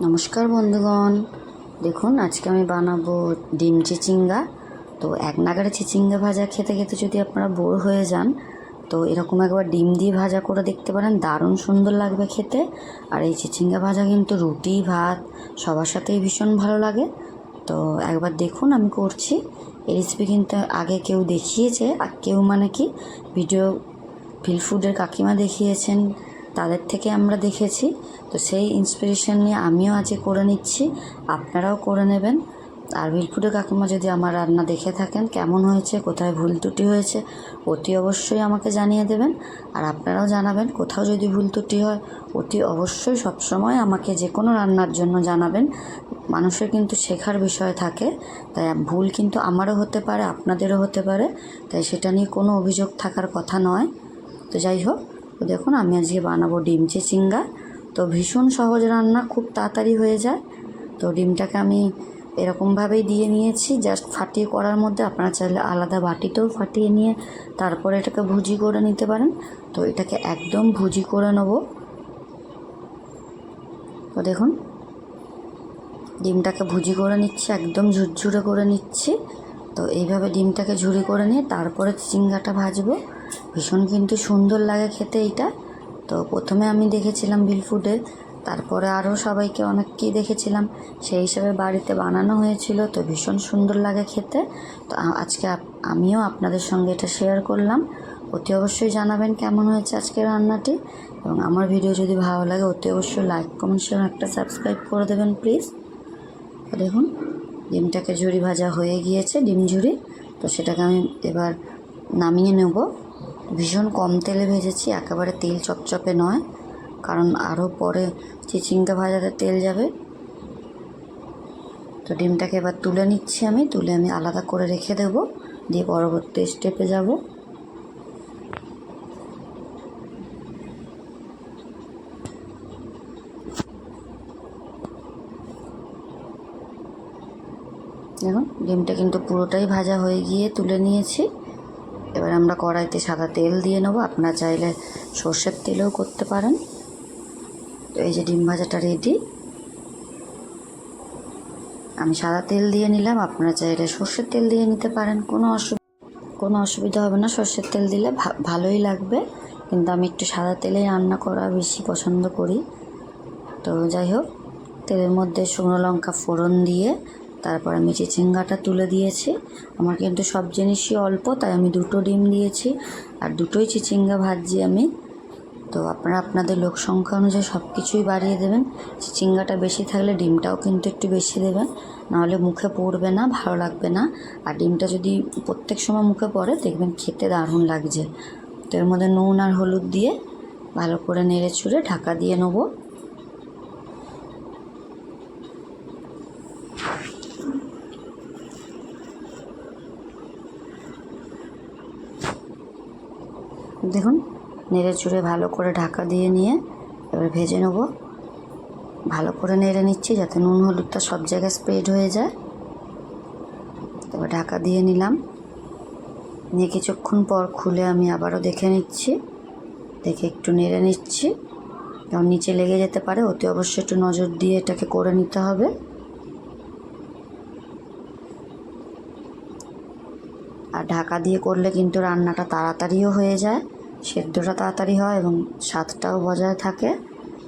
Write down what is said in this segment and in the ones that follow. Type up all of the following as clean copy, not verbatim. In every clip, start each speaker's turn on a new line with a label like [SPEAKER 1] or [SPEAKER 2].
[SPEAKER 1] নমস্কার বন্ধুগণ, দেখুন আজকে আমি বানাবো ডিম চিচিঙ্গা। তো এক নাগাড়ে চিচিঙ্গা ভাজা খেতে খেতে যদি আপনারা বোর হয়ে যান, তো এরকম একবার ডিম দিয়ে ভাজা করে দেখতে পারেন, দারুণ সুন্দর লাগবে খেতে। আর এই চিচিঙ্গা ভাজা কিন্তু রুটি ভাত সবার সাথেই ভীষণ ভালো লাগে। তো একবার দেখুন আমি করছি। এই রেসিপি কিন্তু আগে কেউ দেখিয়েছে, আর কেউ মানে কি ভিডিও ফিলফুডের কাকিমা দেখিয়েছেন, তাদের থেকে আমরা দেখেছি। তো সেই ইন্সপিরেশন নিয়ে আমিও আজকে করে নিচ্ছি, আপনারাও করে নেবেন। আর ফিলফুডের কাকিমা যদি আমার রান্না দেখে থাকেন, কেমন হয়েছে, কোথায় ভুল ত্রুটি হয়েছে, অতি অবশ্যই আমাকে জানিয়ে দেবেন। আর আপনারাও জানাবেন কোথাও যদি ভুল ত্রুটি হয়, অতি অবশ্যই সবসময় আমাকে যে কোনো রান্নার জন্য জানাবেন। মানুষের কিন্তু শেখার বিষয় থাকে, তাই ভুল কিন্তু আমারও হতে পারে, আপনাদেরও হতে পারে, তাই সেটা নিয়ে কোনো অভিযোগ থাকার কথা নয়। তো যাই হোক, তো দেখুন আমি আজকে বানাবো ডিম চিচিঙ্গা। তো ভীষণ সহজ রান্না, খুব তাড়াতাড়ি হয়ে যায়। তো ডিমটাকে আমি এরকমভাবেই দিয়ে নিয়েছি, জাস্ট ফাটিয়ে করার মধ্যে। আপনারা চাইলে আলাদা বাটিতেও ফাটিয়ে নিয়ে তারপরে এটাকে ভুজি করে নিতে পারেন। তো এটাকে একদম ভুজি করে নেব। তো দেখুন ডিমটাকে ভুজি করে নিচ্ছি, একদম ঝুরঝুরে করে নিচ্ছি। তো এইভাবে ডিমটাকে ঝুরি করে নিয়ে তারপরে চিচিঙ্গাটা ভাজবো। ভীষণ কিন্তু সুন্দর লাগে খেতে এইটা। তো প্রথমে আমি দেখেছিলাম বিলফুডে, তারপরে আরও সবাইকে অনেককেই দেখেছিলাম, সেই হিসাবে বাড়িতে বানানো হয়েছিল। তো ভীষণ সুন্দর লাগে খেতে। তো আজকে আমিও আপনাদের সঙ্গে এটা শেয়ার করলাম। অতি অবশ্যই জানাবেন কেমন হয়েছে আজকের রান্নাটি। এবং আমার ভিডিও যদি ভালো লাগে অতি অবশ্যই লাইক কমেন্ট শেয়ার একটা সাবস্ক্রাইব করে দেবেন প্লিজ। দেখুন ডিমটাকে ঝুরি ভাজা হয়ে গিয়েছে, ডিম ঝুরি। তো সেটাকে আমি এবার নামিয়ে নেব। ভীষণ কম তেলে ভেজেছি, একেবারে তেল চপচপে নয়, কারণ আরও পরে চিচিঙ্গা ভাজাতে তেল যাবে। তো ডিমটাকে এবার তুলে নিচ্ছি, তুলে আমি আলাদা করে রেখে দেব, দিয়ে পরবর্তী স্টেপে যাব। দেখুন ডিমটা কিন্তু পুরোটাই ভাজা হয়ে গিয়ে তুলে নিয়েছি। এবার আমরা কড়াইতে সাদা তেল দিয়ে নেবো, আপনারা চাইলে সর্ষের তেলেও করতে পারেন। তো এই যে ডিম ভাজাটা রেডি, আমি সাদা তেল দিয়ে নিলাম, আপনারা চাইলে সর্ষের তেল দিয়ে নিতে পারেন, কোনো অসুবিধা হবে না। সর্ষের তেল দিলে ভালোই লাগবে, কিন্তু আমি একটু সাদা তেলেই রান্না করা বেশি পছন্দ করি। তো যাই হোক, তেলের মধ্যে শুকনো লঙ্কা ফোড়ন দিয়ে তারপর আমি চিচিঙ্গাটা তুলে দিয়েছি। আমার কিন্তু সব জিনিসই অল্প, তাই আমি দুটো ডিম দিয়েছি আর দুটোই চিচিঙ্গা ভাজছি আমি। তো আপনারা আপনাদের লোক সংখ্যা অনুযায়ী সব কিছুই বাড়িয়ে দেবেন। চিচিঙ্গাটা বেশি থাকলে ডিমটাও কিন্তু একটু বেশি দেবেন, নাহলে মুখে পড়বে না, ভালো লাগবে না। আর ডিমটা যদি প্রত্যেক সময় মুখে পড়ে, দেখবেন খেতে দারুণ লাগছে। তো এর মধ্যে নুন আর হলুদ দিয়ে ভালো করে নেড়ে চুড়ে ঢাকা দিয়ে নেবো। দেখুন নেড়ে চুড়ে ভালো করে ঢাকা দিয়ে নিয়ে এবার ভেজে নেব। ভালো করে নেড়ে নিচ্ছি যাতে নুন হলুদটা সব জায়গায় স্প্রেড হয়ে যায়। এবার ঢাকা দিয়ে নিলাম, নিয়ে কিছুক্ষণ পর খুলে আমি আবারও দেখে নিচ্ছি, দেখে একটু নেড়ে নিচ্ছি, কারণ নিচে লেগে যেতে পারে। অতি অবশ্যই একটু নজর দিয়ে এটাকে করে নিতে হবে। আর ঢাকা দিয়ে করলে কিন্তু রান্নাটা তাড়াতাড়িও হয়ে যায়, সেদ্ধটা তাড়াতাড়ি হয় এবং স্বাদটাও বজায় থাকে।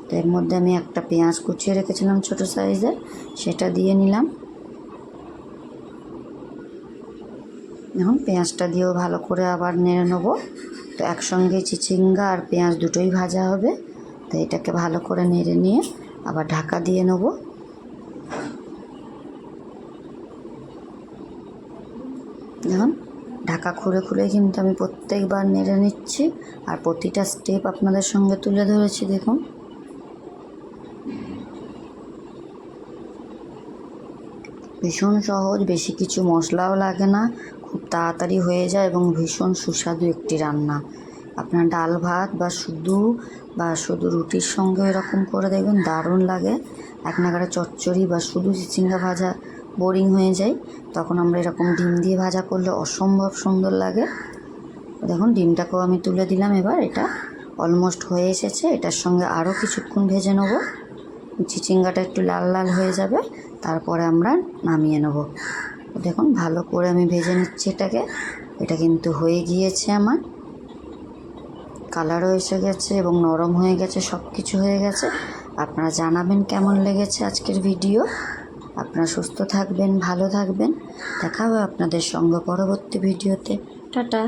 [SPEAKER 1] তো এর মধ্যে আমি একটা পেঁয়াজ কুচিয়ে রেখেছিলাম ছোটো সাইজের, সেটা দিয়ে নিলাম। এখন পেঁয়াজটা দিয়েও ভালো করে আবার নেড়ে নেবো। তো একসঙ্গে চিচিঙ্গা আর পেঁয়াজ দুটোই ভাজা হবে, তো এটাকে ভালো করে নেড়ে নিয়ে আবার ঢাকা দিয়ে নেবো। দেখুন ঢাকা খুলে খুলে কিন্তু আমি প্রত্যেকবার নেড়ে নিচ্ছি, আর প্রতিটা স্টেপ আপনাদের সঙ্গে তুলে ধরেছি। দেখুন ভীষণ সহজ, বেশি কিছু মশলাও লাগে না, খুব তাড়াতাড়ি হয়ে যায় এবং ভীষণ সুস্বাদু একটি রান্না। আপনার ডাল ভাত বা শুধু রুটির সঙ্গে এরকম করে দেখবেন দারুণ লাগে। এক নাগাড়ে চচ্চড়ি বা শুধু চিচিঙ্গা ভাজা বোরিং হয়ে যায়, তখন আমরা এরকম ডিম দিয়ে ভাজা করলে অসম্ভব সুন্দর লাগে। দেখুন ডিমটাকেও আমি তুলে দিলাম। এবার এটা অলমোস্ট হয়ে এসেছে, এটার সঙ্গে আরও কিছুক্ষণ ভেজে নেব। চিচিঙ্গাটা একটু লাল লাল হয়ে যাবে, তারপরে আমরা নামিয়ে নেব। দেখুন ভালো করে আমি ভেজে নিচ্ছি এটাকে। এটা কিন্তু হয়ে গিয়েছে, আমার কালারও এসে গেছে এবং নরম হয়ে গেছে, সব কিছু হয়ে গেছে। আপনারা জানাবেন কেমন লেগেছে আজকের ভিডিও। আপনারা সুস্থ থাকবেন, ভালো থাকবেন। দেখা হবে আপনাদের সঙ্গে পরবর্তী ভিডিওতে। টাটা।